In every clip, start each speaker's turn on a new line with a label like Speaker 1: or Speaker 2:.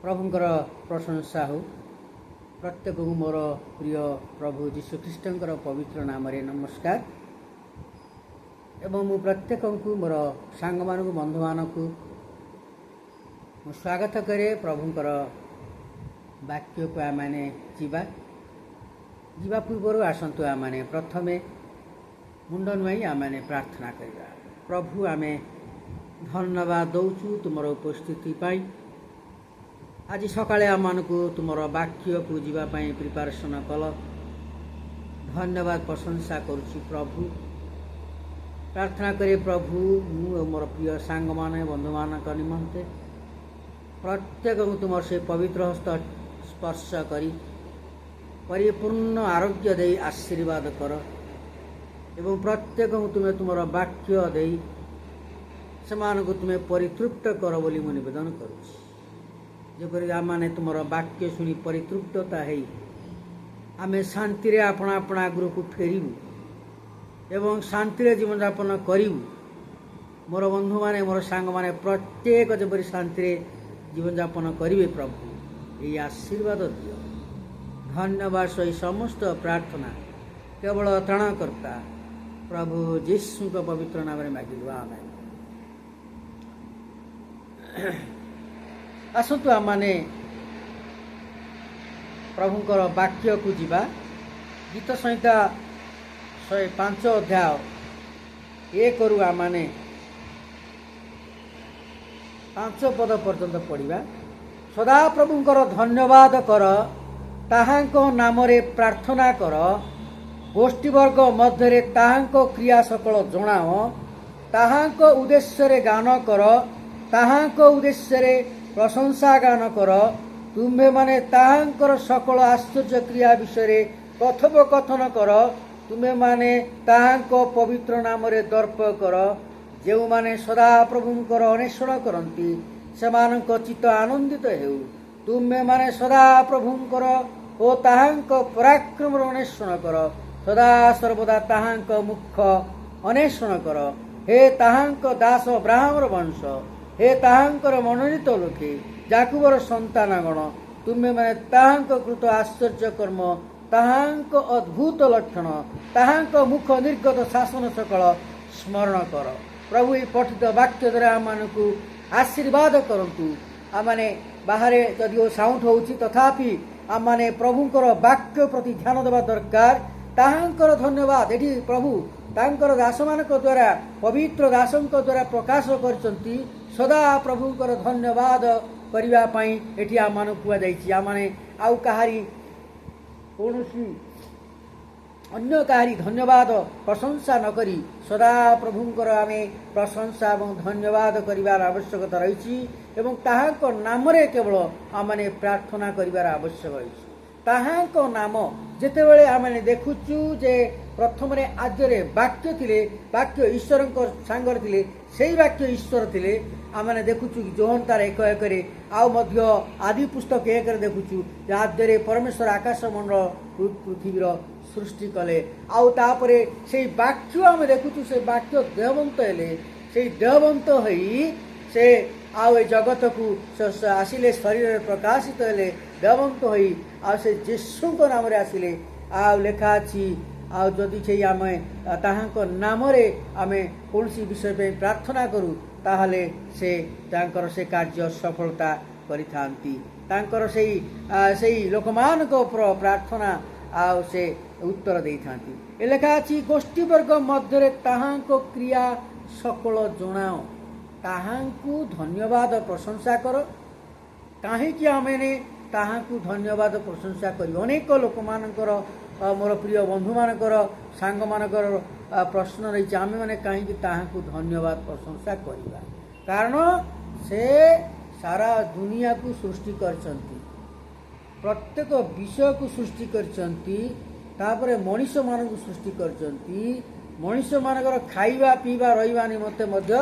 Speaker 1: प्रभुंकर प्रशंसा हो। प्रत्येक को मोर प्रिय प्रभु जीशुख्रीष्टर पवित्र नाम रे नमस्कार। एवं मु प्रत्येक को मोर सांग मान बंधु मान को स्वागत करे। प्रभुंकर वाक्य को आने जीवा पूर्व आसतु आने प्रथमे मुंड नुआई आने प्रार्थना करवा। प्रभु आमे धन्यवाद दौचु तुमर उपस्थिति पाई। आज सकाळे आम को तुमर वाक्य को जीवाई प्रिपारेसन कल। धन्यवाद प्रशंसा करुच्ची प्रभु। प्रार्थना करे प्रभु मु मोर प्रिय सांग माने बंधु मान निमंते प्रत्येक तुम से पवित्र हस्त स्पर्श करी परिपूर्ण आरोग्य दे आशीर्वाद कर एवं प्रत्येक तुम्हें तुम वाक्य दे समान को तुम्हें परितृप्त कर बोली मु निवेदन करुच्ची। आमे तुम वाक्य शुणी परितृप्तता है आमे शांति रे अपना अपना आगु को फेरबू एवं शांति रे जीवन यापन करूँ। मोर बंधु माने मोर सांग माने प्रत्येक जबरी शांति रे जीवन यापन करेंगे। प्रभु ये आशीर्वाद दियो। धन्यवाद सही समस्त प्रार्थना केवल त्राणकर्ता प्रभु यीशु का पवित्र नाम रे मागिलु आमेन। आसतु आमाने प्रभुंकर वाक्य को जीवा। गीत संहिता 105 अध्याय 1 रु आमाने 5 पद पर्यंत पढ़ा। सदा प्रभुंकर धन्यवाद कर ताहांको नाम रे प्रार्थना कर गोष्ठीवर्ग मध्य ताहांको क्रिया सकल जणाओ ताहांको उद्देश्य रे गान कर ताहांको उद्देश्य रे प्रशंसा गान कर तुम्हें माने ताहांकर सकल आश्चर्य क्रिया विषय कथोपकथन कर तुम्हें माने ताहांको पवित्र नाम रे दर्प कर जो माने सदा प्रभुंकर अन्वेषण करती सेमानंक चित्त आनंदित हेउ तुम्हें माने सदा प्रभुंकर ओ ताहांको पराक्रम अन्वेषण कर सदा सर्वदा ताहांको मुख अन्वेषण कर। हे ताहांको दास अब्राहमर वंश हे ताहांकर मनोनीत लोके जाकुबर संतानगण तुम्हें माने ताहांको कृत आश्चर्य कर्म ताहांको अद्भुत लक्षण ताहांको मुख निर्गत शासन सकल स्मरण कर। प्रभु ये पठित वाक्य द्वारा आम को आशीर्वाद करंतु। आमाने बाहर जदिओ साउंड होउची तथापि आमाने प्रभुंकर वाक्य प्रति ध्यान देवा दरकार। ताहांकर धन्यवाद एठी प्रभु तांकर दास मानक द्वारा पवित्र दासंक द्वारा प्रकाश करचंती। सदा प्रभुंकर धन्यवाद करिवा पई एठी आमान कुआ जाईची। आमाने आउ कहारी कोनोसी अन्य कहारी धन्यवाद प्रशंसा न करी सदा प्रभुंकर आमे प्रशंसा और धन्यवाद करिवार आवश्यकता रही एवं ताहांको नाम रे केवल आमाने प्रार्थना करिवार आवश्यक रही। ताहांको नाम जेतेबेले आमाने देखुचु जे प्रथम रे आद्य वाक्य थिले वाक्य ईश्वर सांगर थिले सेही वाक्य ईश्वर थिले। आमाने देखुचु जोहन तार 1:1 आउ मध्य आदि पुस्तक 1 रे देखुचु आद्य परमेश्वर आकाश मंडल पृथ्वीर सृष्टि कले आउ तापरे से वाक्य आम देखुचु से वाक्य देहवंत हेले से देहवंत होई से आउ ए जगत को आसिले शरीर प्रकाशित हेले देहवंत होई आ से यीशु नाम रे आसिले आउ लेखा अछि। आउ जदि से आम ताहांको नाम रे आमे कोनसी विषय पे प्रार्थना करू ताहले से तांकर से कार्य सफलता करिथांती। तांकर सेही लोकमान को प्रार्थना आउ से उत्तर दे थांती। लेखा अछि गोष्ठी वर्ग मध्य ताहांको क्रिया सकल जणाओ ताहांकु धन्यवाद प्रशंसा कर। काहेकि आमे ताहांकु धन्यवाद प्रशंसा करी। अनेक लोक मानकर मोर प्रिय बंधु मानकर सांग मानकर प्रश्न रही आमे माने काहेकि ताहांकु धन्यवाद प्रशंसा करिबा। कारण से सारा दुनिया को सृष्टि करचंती प्रत्येक विषय को सृष्टि करचंती तापरे मनीष मान को सृष्टि करचंती मनीष मानकर खाइबा पीबा रहिबा निमंते मध्य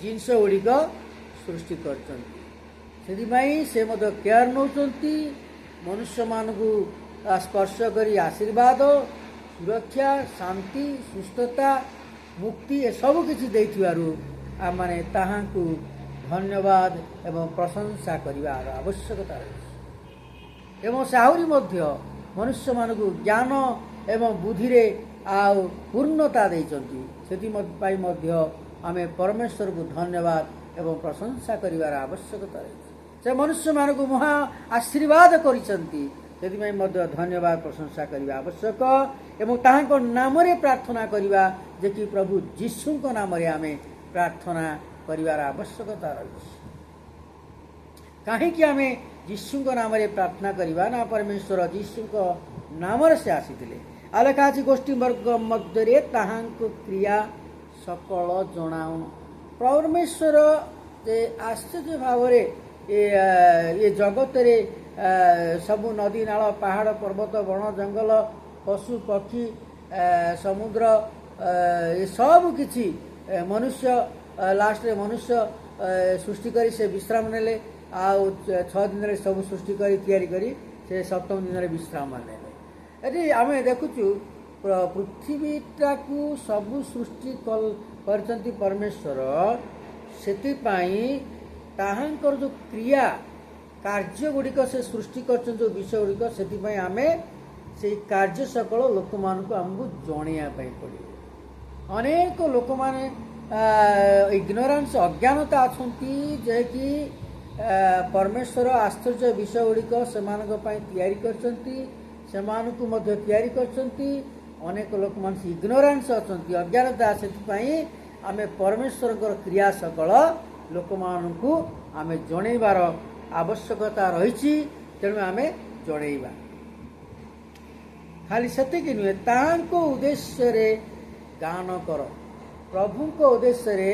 Speaker 1: जिनस गुड़िक सृष्टि करचंती। सेदिमाई से मध्य केयर नौचंती मनुष्य मान को स्पर्श करी आशीर्वाद सुरक्षा शांति सुस्थता मुक्ति ए सब किछि दैथिबारु आमाने ताहांकु ଧନ୍ୟବାଦ ଏବଂ ପ୍ରଶଂସା କରିବାର ଆବଶ୍ୟକତା ରହିଛି। ଏବଂ ସେ ଆହୁରି ମଧ୍ୟ ମନୁଷ୍ୟମାନଙ୍କୁ ଜ୍ଞାନ ଏବଂ ବୁଦ୍ଧିରେ ଆଉ ପୂର୍ଣ୍ଣତା ଦେଇଛନ୍ତି। ସେଥିପାଇଁ ମଧ୍ୟ ଆମେ ପରମେଶ୍ୱରକୁ ଧନ୍ୟବାଦ ଏବଂ ପ୍ରଶଂସା କରିବାର ଆବଶ୍ୟକତା ରହିଛି। ସେ ମନୁଷ୍ୟମାନଙ୍କୁ ମହା ଆଶୀର୍ବାଦ କରିଛନ୍ତି, ସେଥିପାଇଁ ମଧ୍ୟ ଧନ୍ୟବାଦ ପ୍ରଶଂସା କରିବା ଆବଶ୍ୟକ ଏବଂ ତାହାଙ୍କ ନାମରେ ପ୍ରାର୍ଥନା କରିବା, ଯେ କି ପ୍ରଭୁ ଯୀଶୁଙ୍କ ନାମରେ ଆମେ ପ୍ରାର୍ଥନା କରିବାର ଆବଶ୍ୟକତା ରହିଛି। କାହିଁକି ଆମେ ଯୀଶୁଙ୍କ ନାମରେ ପ୍ରାର୍ଥନା କରିବା? ନା ପରମେଶ୍ୱର ଯୀଶୁଙ୍କ ନାମରେ ସେ ଆସିଥିଲେ। ଆଉ ଲେଖା ଅଛି ଗୋଷ୍ଠୀ ବର୍ଗ ମଧ୍ୟରେ ତାହାଙ୍କ କ୍ରିୟା ସକଳ ଜଣାଉନ। ପରମେଶ୍ୱର ଯେ ଆଶ୍ଚର୍ଯ୍ୟ ଭାବରେ ଏ ଜଗତରେ ସବୁ ନଦୀ ନାଳ ପାହାଡ଼ ପର୍ବତ ବଣ ଜଙ୍ଗଲ ପଶୁ ପକ୍ଷୀ ସମୁଦ୍ର ଏସବୁ କିଛି ମନୁଷ୍ୟ ଲାଷ୍ଟରେ ମନୁଷ୍ୟ ସୃଷ୍ଟି କରି ସେ ବିଶ୍ରାମ ନେଲେ। ଆଉ 6 ଦିନରେ ସବୁ ସୃଷ୍ଟି କରି ତିଆରି କରି ସେ 7ମ ଦିନରେ ବିଶ୍ରାମ ନେଲେ। ଏଠି ଆମେ ଦେଖୁଛୁ ପୃଥିବୀଟାକୁ ସବୁ ସୃଷ୍ଟି କରିଛନ୍ତି ପରମେଶ୍ୱର। ସେଥିପାଇଁ ତାହାଙ୍କର ଯେଉଁ କ୍ରିୟା କାର୍ଯ୍ୟ ଗୁଡ଼ିକ ସେ ସୃଷ୍ଟି କରିଛନ୍ତି, ଯେଉଁ ବିଷୟ ଗୁଡ଼ିକ, ସେଥିପାଇଁ ଆମେ ସେଇ କାର୍ଯ୍ୟ ସକଳ ଲୋକମାନଙ୍କୁ ଆମକୁ ଜଣେଇବା ପାଇଁ ପଡ଼ିବ। ଅନେକ ଲୋକମାନେ ଇଗ୍ନୋରାନ୍ସ ଅଜ୍ଞାନତା ଅଛନ୍ତି, ଯେକି ପରମେଶ୍ୱର ଆଶ୍ଚର୍ଯ୍ୟ ବିଷୟ ଗୁଡ଼ିକ ସେମାନଙ୍କ ପାଇଁ ତିଆରି କରିଛନ୍ତି, ସେମାନଙ୍କୁ ମଧ୍ୟ ତିଆରି କରିଛନ୍ତି। ଅନେକ ଲୋକମାନେ ଇଗ୍ନୋରାନ୍ସ ଅଛନ୍ତି, ଅଜ୍ଞାନତା। ସେଥିପାଇଁ ଆମେ ପରମେଶ୍ୱରଙ୍କର କ୍ରିୟା ସକଳ ଲୋକମାନଙ୍କୁ ଆମେ ଜଣେଇବାର ଆବଶ୍ୟକତା ରହିଛି। ତେଣୁ ଆମେ ଜଣେଇବା। ଖାଲି ସେତିକି ନୁହେଁ, ତାହାଙ୍କ ଉଦ୍ଦେଶ୍ୟରେ ଗାନ କର। ପ୍ରଭୁଙ୍କ ଉଦ୍ଦେଶ୍ୟରେ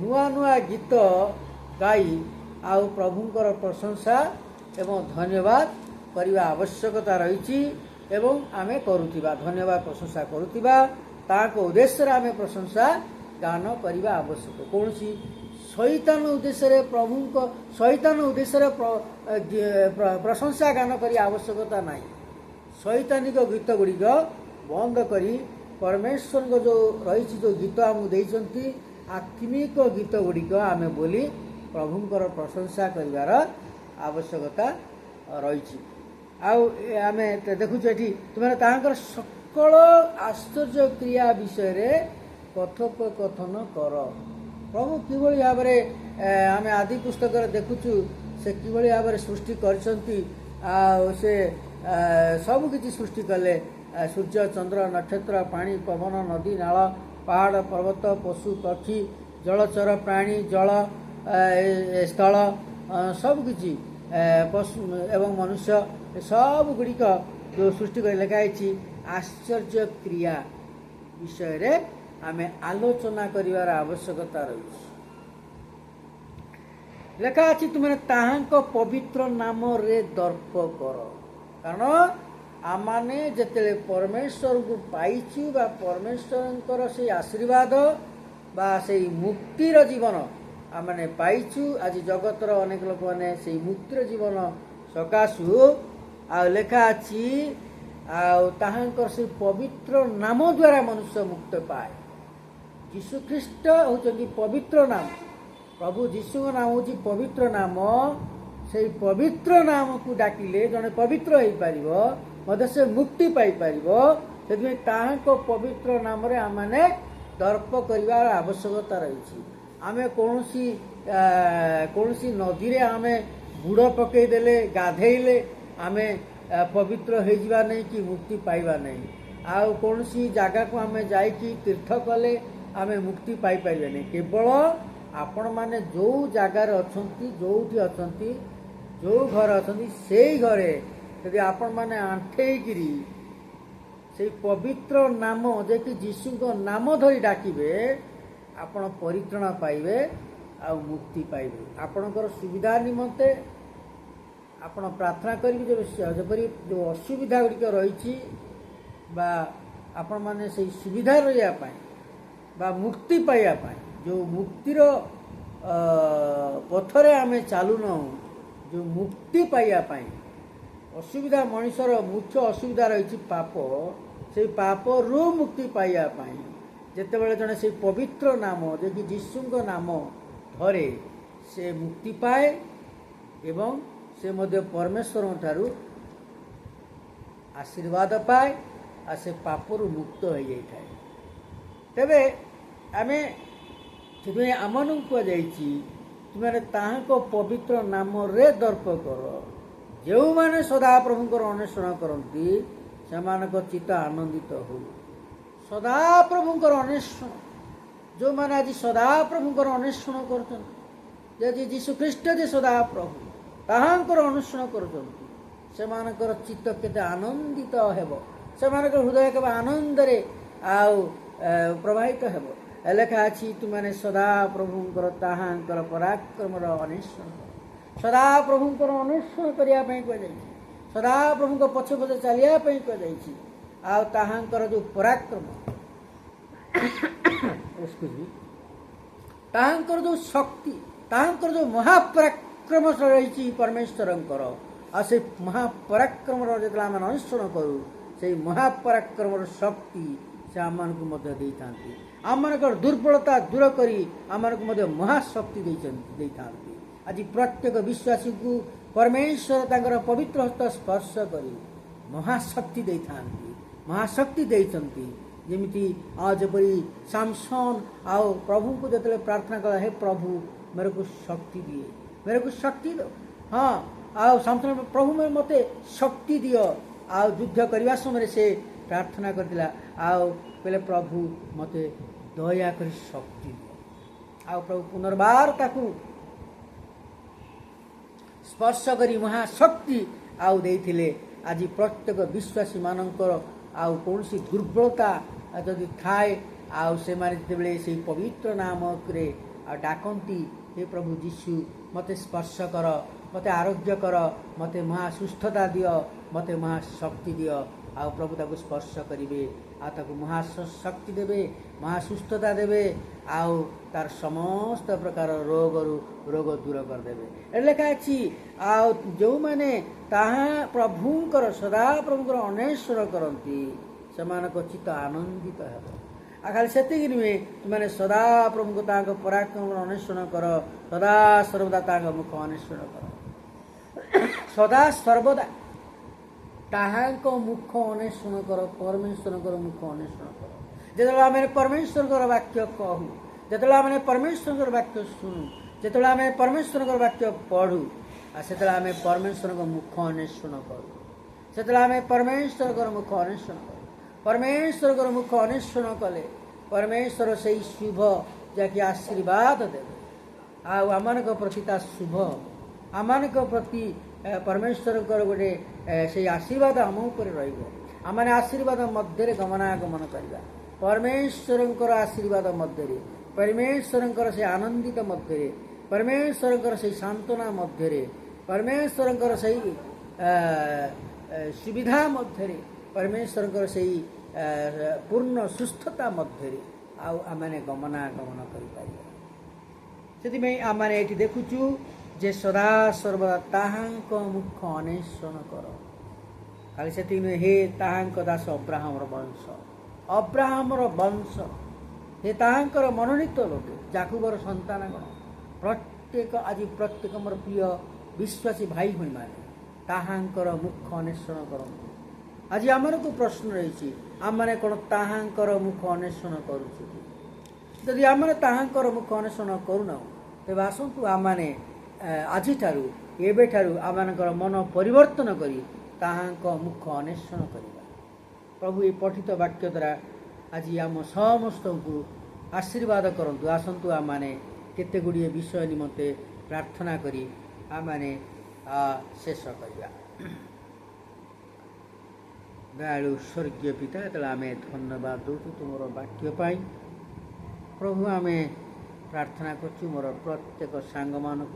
Speaker 1: ନୂଆ ନୂଆ ଗୀତ ଗାଇ ଆଉ ପ୍ରଭୁଙ୍କର ପ୍ରଶଂସା ଏବଂ ଧନ୍ୟବାଦ କରିବା ଆବଶ୍ୟକତା ରହିଛି। ଏବଂ ଆମେ କରୁଥିବା ଧନ୍ୟବାଦ ପ୍ରଶଂସା କରୁଥିବା ତାହାଙ୍କ ଉଦ୍ଦେଶ୍ୟରେ ଆମେ ପ୍ରଶଂସା ଗାନ କରିବା ଆବଶ୍ୟକ। କୌଣସି ଶୈତାନ ଉଦ୍ଦେଶ୍ୟରେ ପ୍ରଶଂସା ଗାନ କରିବା ଆବଶ୍ୟକତା ନାହିଁ। ଶୈତାନିକ ଗୀତ ଗୁଡ଼ିକ ବନ୍ଦ କରି ପରମେଶ୍ୱରଙ୍କ ଯେଉଁ ରହିଛି, ଯେଉଁ ଗୀତ ଆମକୁ ଦେଇଛନ୍ତି, ଆତ୍ମିକ ଗୀତ ଗୁଡ଼ିକ ଆମେ ବୋଲି ପ୍ରଭୁଙ୍କର ପ୍ରଶଂସା କରିବାର ଆବଶ୍ୟକତା ରହିଛି। ଆଉ ଆମେ ଦେଖୁଛୁ ଏଠି ତୁମେ ତାହାଙ୍କର ସକଳ ଆଶ୍ଚର୍ଯ୍ୟ କ୍ରିୟା ବିଷୟରେ କଥୋପକଥନ କର। ପ୍ରଭୁ କିଭଳି ଭାବରେ ଆମେ ଆଦି ପୁସ୍ତକରେ ଦେଖୁଛୁ, ସେ କିଭଳି ଭାବରେ ସୃଷ୍ଟି କରିଛନ୍ତି। ଆଉ ସେ ସବୁକିଛି ସୃଷ୍ଟି କଲେ। ସୂର୍ଯ୍ୟ ଚନ୍ଦ୍ର ନକ୍ଷତ୍ର ପାଣି ପବନ ନଦୀ ନାଳ ପାହାଡ଼ ପର୍ବତ ପଶୁ ପକ୍ଷୀ ଜଳଚର ପ୍ରାଣୀ ଜଳ ସ୍ଥଳ ସବୁକିଛି ପଶୁ ଏବଂ ମନୁଷ୍ୟ ସବୁଗୁଡ଼ିକ ଯେଉଁ ସୃଷ୍ଟି କରି ଲେଖା ହେଇଛି, ଆଶ୍ଚର୍ଯ୍ୟ କ୍ରିୟା ବିଷୟରେ ଆମେ ଆଲୋଚନା କରିବାର ଆବଶ୍ୟକତା ରହିଛି। ଲେଖା ଅଛି ତୁମେ ତାହାଙ୍କ ପବିତ୍ର ନାମରେ ଦର୍ପ କର। କାରଣ ଆମମାନେ ଯେତେବେଳେ ପରମେଶ୍ୱରଙ୍କୁ ପାଇଛୁ ବା ପରମେଶ୍ୱରଙ୍କର ସେଇ ଆଶୀର୍ବାଦ ବା ସେଇ ମୁକ୍ତିର ଜୀବନ ଆମମାନେ ପାଇଛୁ। ଆଜି ଜଗତର ଅନେକ ଲୋକମାନେ ସେଇ ମୁକ୍ତିର ଜୀବନ ସକାଶୁ ଆଉ ଲେଖା ଅଛି, ଆଉ ତାହାଙ୍କର ସେଇ ପବିତ୍ର ନାମ ଦ୍ୱାରା ମନୁଷ୍ୟ ମୁକ୍ତ ପାଏ। ଯୀଶୁଖ୍ରୀଷ୍ଟ ହେଉଛନ୍ତି ପବିତ୍ର ନାମ। ପ୍ରଭୁ ଯୀଶୁଙ୍କ ନାମ ହେଉଛି ପବିତ୍ର ନାମ। ସେଇ ପବିତ୍ର ନାମକୁ ଡାକିଲେ ଜଣେ ପବିତ୍ର ହେଇପାରିବ, ମଧ୍ୟ ସେ ମୁକ୍ତି ପାଇପାରିବ। ସେଥିପାଇଁ ତାହାଙ୍କ ପବିତ୍ର ନାମରେ ଆମମାନେ ଦର୍ପ କରିବାର ଆବଶ୍ୟକତା ରହିଛି। ଆମେ କୌଣସି ନଦୀରେ ଆମେ ବୁଡ଼ ପକାଇଦେଲେ ଗାଧେଇଲେ ଆମେ ପବିତ୍ର ହେଇଯିବା ନାହିଁ କି ମୁକ୍ତି ପାଇବା ନାହିଁ। ଆଉ କୌଣସି ଜାଗାକୁ ଆମେ ଯାଇକି ତୀର୍ଥ କଲେ ଆମେ ମୁକ୍ତି ପାଇପାରିବା ନାହିଁ। କେବଳ ଆପଣମାନେ ଯେଉଁ ଜାଗାରେ ଅଛନ୍ତି, ଯେଉଁଠି ଅଛନ୍ତି, ଯେଉଁ ଘରେ ଅଛନ୍ତି, ସେଇ ଘରେ ଯଦି ଆପଣମାନେ ଆଣ୍ଠେଇକିରି ସେଇ ପବିତ୍ର ନାମ, ଯେକି ଯୀଶୁଙ୍କ ନାମ ଧରି ଡାକିବେ, ଆପଣ ପରିତ୍ରାଣ ପାଇବେ ଆଉ ମୁକ୍ତି ପାଇବେ। ଆପଣଙ୍କର ସୁବିଧା ନିମନ୍ତେ ଆପଣ ପ୍ରାର୍ଥନା କରିବେ। ଯେପରି ଯେଉଁ ଅସୁବିଧା ଗୁଡ଼ିକ ରହିଛି ବା ଆପଣମାନେ ସେଇ ସୁବିଧା ରହିବା ପାଇଁ ବା ମୁକ୍ତି ପାଇବା ପାଇଁ, ଯେଉଁ ମୁକ୍ତିର ପଥରେ ଆମେ ଚାଲୁନାହୁଁ, ଯେଉଁ ମୁକ୍ତି ପାଇବା ପାଇଁ ଅସୁବିଧା, ମଣିଷର ମୁଖ୍ୟ ଅସୁବିଧା ରହିଛି ପାପ। ସେଇ ପାପରୁ ମୁକ୍ତି ପାଇବା ପାଇଁ ଯେତେବେଳେ ଜଣେ ସେଇ ପବିତ୍ର ନାମ, ଯେକି ଯୀଶୁଙ୍କ ନାମ ଧରେ, ସେ ମୁକ୍ତି ପାଏ ଏବଂ ସେ ମଧ୍ୟ ପରମେଶ୍ୱରଙ୍କ ଠାରୁ ଆଶୀର୍ବାଦ ପାଏ ଆଉ ସେ ପାପରୁ ମୁକ୍ତ ହୋଇଯାଇଥାଏ। ତେବେ ଆମେ ସେଥିପାଇଁ ଆମମାନଙ୍କୁ କୁହାଯାଇଛି ତୁମେ ତାହାଙ୍କ ପବିତ୍ର ନାମରେ ଦର୍ପ କର। ଯେଉଁମାନେ ସଦାପ୍ରଭୁଙ୍କର ଅନ୍ୱେଷଣ କରନ୍ତି ସେମାନଙ୍କ ଚିତ୍ତ ଆନନ୍ଦିତ ହଉ। ସଦାପ୍ରଭୁଙ୍କର ଅନ୍ୱେଷଣ, ଯେଉଁମାନେ ଆଜି ସଦାପ୍ରଭୁଙ୍କର ଅନ୍ୱେଷଣ କରୁଛନ୍ତି, ଯଦି ଯୀଶୁଖ୍ରୀଷ୍ଟ ଯେ ସଦାପ୍ରଭୁ ତାହାଙ୍କର ଅନ୍ୱେଷଣ କରୁଛନ୍ତି, ସେମାନଙ୍କର ଚିତ୍ତ କେତେ ଆନନ୍ଦିତ ହେବ, ସେମାନଙ୍କର ହୃଦୟ କେବେ ଆନନ୍ଦରେ ଆଉ ପ୍ରବାହିତ ହେବ। ଲେଖା ଅଛି ତୁମେ ସଦାପ୍ରଭୁଙ୍କର ତାହାଙ୍କର ପରାକ୍ରମର ଅନ୍ୱେଷଣ କର। ସଦାପ୍ରଭୁଙ୍କର ଅନ୍ୱେଷଣ କରିବା ପାଇଁ କୁହାଯାଇଛି, ସଦାପ୍ରଭୁଙ୍କ ପଛେ ପଛେ ଚାଲିବା ପାଇଁ କୁହାଯାଇଛି। ଆଉ ତାହାଙ୍କର ଯେଉଁ ପରାକ୍ରମ, ତାହାଙ୍କର ଯେଉଁ ଶକ୍ତି, ତାହାଙ୍କର ଯେଉଁ ମହାପରାକ୍ରମ ରହିଛି ପରମେଶ୍ୱରଙ୍କର, ଆଉ ସେଇ ମହାପରାକ୍ରମର ଯେତେବେଳେ ଆମେ ଅନୁସରଣ କରୁ, ସେଇ ମହାପରାକ୍ରମର ଶକ୍ତି ସେ ଆମମାନଙ୍କୁ ମଧ୍ୟ ଦେଇଥାନ୍ତି। ଆମମାନଙ୍କର ଦୁର୍ବଳତା ଦୂର କରି ଆମମାନଙ୍କୁ ମଧ୍ୟ ମହାଶକ୍ତି ଦେଇଥାନ୍ତି। ଆଜି ପ୍ରତ୍ୟେକ ବିଶ୍ୱାସୀଙ୍କୁ ପରମେଶ୍ୱର ତାଙ୍କର ପବିତ୍ର ହସ୍ତ ସ୍ପର୍ଶ କରି ମହାଶକ୍ତି ଦେଇଥାନ୍ତି, ମହାଶକ୍ତି ଦେଇଛନ୍ତି। ଯେମିତି ଯେପରି ସାମସନ୍ ଆଉ ପ୍ରଭୁଙ୍କୁ ଯେତେବେଳେ ପ୍ରାର୍ଥନା କଲା, ହେ ପ୍ରଭୁ मेरेको शक्ति दिए, मेरेको शक्ति दो। हाँ आओ सामसन प्रभु मते शक्ति दियो। आओ युद्ध करने समय से प्रार्थना करथिला, आओ पहले प्रभु मते दया कर शक्ति दियो। आओ प्रभु पुनर्बार ताकू स्पर्श करी महाशक्ति आओ देइथिले। आज प्रत्येक विश्वासी मानकर आओ कौनसी दुर्बलता जदि थाए, आओ से माने जेतेबेले से पवित्र नाम करे आ डाकंती, हे प्रभु जीशु मते स्पर्श कर, मते आरोग्य कर, मते महासुस्थता दियो, मते महाशक्ति दियो। आ प्रभु ताको स्पर्श करिवे, आ ताको महाशक्ति देवे, महासुस्थता देवे, आउ तार समस्त प्रकार रोग दूर कर देवे। लेखा अछि आ जो माने ताहा प्रभुंकर सदा प्रभुंकर अन्वेषण करंती सेमानको चित्त आनंदित हेबो। खाली सेतिक नुहे, तुमने सदा प्रभु को तांको पराक्रम अन्वेषण कर, सदा सर्वदा तांको मुख अन्वेषण कर। सदा सर्वदा ताहाको मुख अन्वेषण कर, परमेश्वर मुख अन्वेषण कर। जेतला आमे परमेश्वर वाक्य कहू, जेतला आमे परमेश्वर वाक्य सुनू, जेतला आमे परमेश्वर वाक्य पढ़ू, आ सेतला आमे परमेश्वर मुख अन्वेषण करू, सेतला आमे परमेश्वर मुख अन्वेषण करू। परमेश्वर मुख अन्वेषण कले परमेश्वर से शुभ जाकि आशीर्वाद देवे। आम प्रति शुभ आम प्रति परमेश्वर गोटे से आशीर्वाद आम उपर रम आशीर्वाद मध्य गमनागमन करवा। परमेश्वर आशीर्वाद मध्य, परमेश्वर से आनंदित मध्य, परमेश्वर से सांत्वना मध्य, परमेश्वर से सुविधा मध्य, परमेश्वर से पूर्ण सुस्थता मध्य आमने गमनागमन करें। आम ये देखुचु जे सदा सर्वदा ताहांक मुख अन्वेषण कर। खाली से हे ताहांक दास अब्राहमर वंश, अब्राहमर वंश, हे ताहांकर मनोनीत लोक, जाकुबर संतानगण, प्रत्येक आज प्रत्येक मोर प्रिय विश्वासी भाई भाई माने ताहांकर मुख अन्वेषण करते। आज आमर को प्रश्न रही, आम मैंने कौन ताहांकर मुख अन्वेषण करुचु? यदि आम ताहांकर मुख अन्वेषण करूना, तेज आसतु आम आज एवं आमर मन परिवर्तन करी ताहांक मुख अन्वेषण करवा। प्रभु ये पठित वाक्य द्वारा आज आम समस्त को आशीर्वाद करंतु। आसतु आम केते गुड़िए विषय निमंते प्रार्थना करी आम शेष करवा। दयालु स्वर्गीय पिता, ये आम धन्यवाद दौर तुम वाक्य पाई। प्रभु आम प्रार्थना करछु मोर प्रत्येक सांग मानक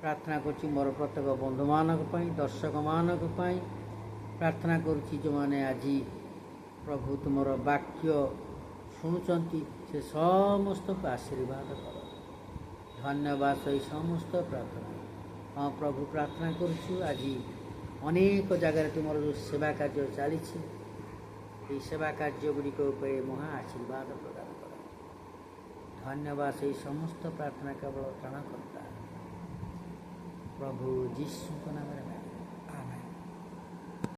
Speaker 1: प्रार्थना करछु, मोर प्रत्येक बंधु मानक दर्शक मानक प्रार्थना करुछि जो माने आज प्रभु तुम वाक्य शुणुचंती से समस्त को आशीर्वाद कर। धन्यवाद सही समस्त प्रार्थना। हाँ प्रभु प्रार्थना करुछु आज अनेक जगार तुम जो सेवा कार्य चली सेवा कार्य गुड़िक महा आशीर्वाद प्रदान कर। ଧନ୍ୟବାଦ। ସେଇ ସମସ୍ତ ପ୍ରାର୍ଥନା କେବଳ ତ୍ରାଣକର୍ତ୍ତା ପ୍ରଭୁ ଯୀଶୁଙ୍କ